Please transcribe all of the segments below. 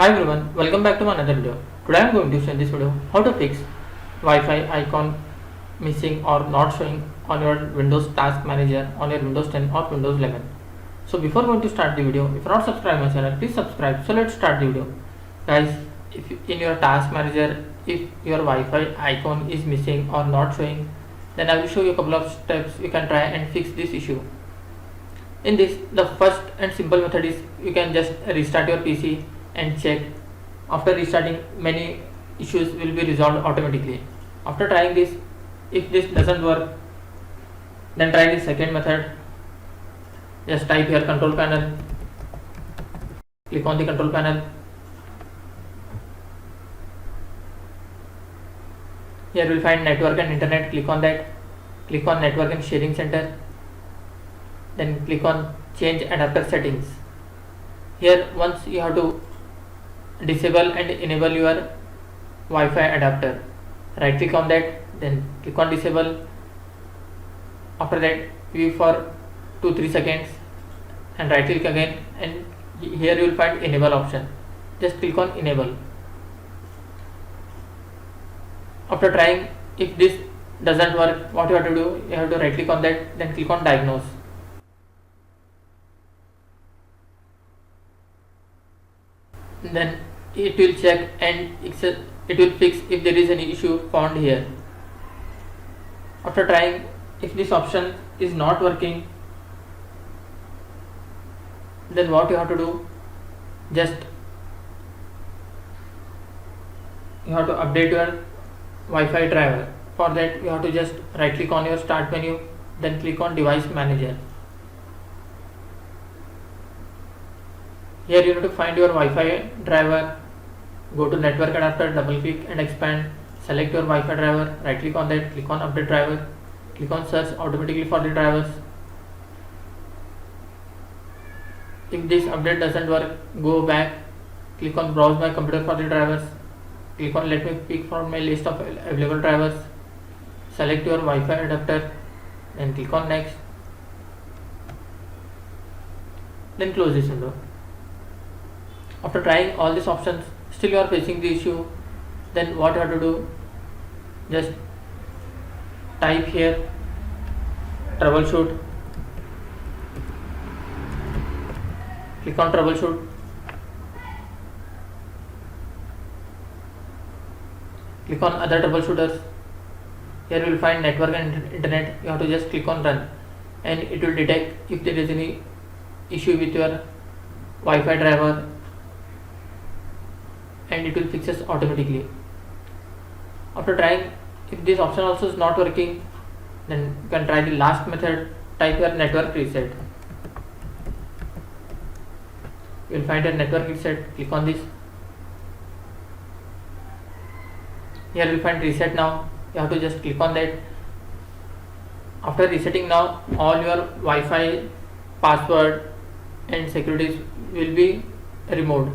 Hi everyone, welcome back to another video. Today I am going to show in this video how to fix Wi-Fi icon missing or not showing on your Windows Task Manager on your Windows 10 or Windows 11. So before going to start the video, if you are not subscribed my channel, please subscribe. So let's start the video. Guys, if in your Task Manager, if your Wi-Fi icon is missing or not showing, then I will show you a couple of steps you can try and fix this issue. In this, the first and simple method is you can just restart your PC and check. After restarting, many issues will be resolved automatically. After trying this, if this doesn't work, then try the second method. Just type here control panel, click on the control panel. Here you will find network and internet, click on that. Click on network and sharing center, then click on change adapter settings. Here once you have to disable and enable your Wi-Fi adapter. Right click on that, then click on disable. After that, view for 2-3 seconds and right click again, and here you will find enable option. Just click on enable. After trying, if this doesn't work, what you have to do, you have to right click on that, then click on diagnose. Then it will check and it will fix if there is any issue found here. After trying, if this option is not working, then what you have to do, just you have to update your Wi-Fi driver. For that, you have to just right click on your start menu, then click on device manager. Here you need to find your Wi-Fi driver, go to network adapter, double click and expand, select your Wi-Fi driver, right click on that, click on update driver, click on search automatically for the drivers. If this update doesn't work, go back, click on browse my computer for the drivers, click on let me pick from my list of available drivers, select your Wi-Fi adapter, then click on next, then close this window. After trying all these options, still you are facing the issue, then what you have to do, just type here troubleshoot, click on troubleshoot, click on other troubleshooters. Here you will find network and internet. You have to just click on run, and it will detect if there is any issue with your Wi-Fi driver, and it will fix it automatically. After trying, if this option also is not working, then you can try the last method. Type your network reset. You will find a network reset. Click on this. Here you will find reset now. You have to just click on that. After resetting now, all your Wi-Fi password and securities will be removed.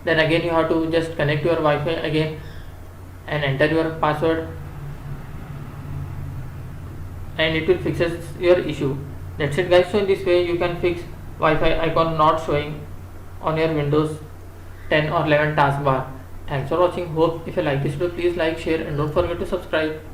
Then again you have to just connect your Wi-Fi again and enter your password, and it will fixes your issue. That's it guys. So in this way you can fix Wi-Fi icon not showing on your Windows 10 or 11 taskbar. Thanks for watching. Hope if you like this video, please like, share and don't forget to subscribe.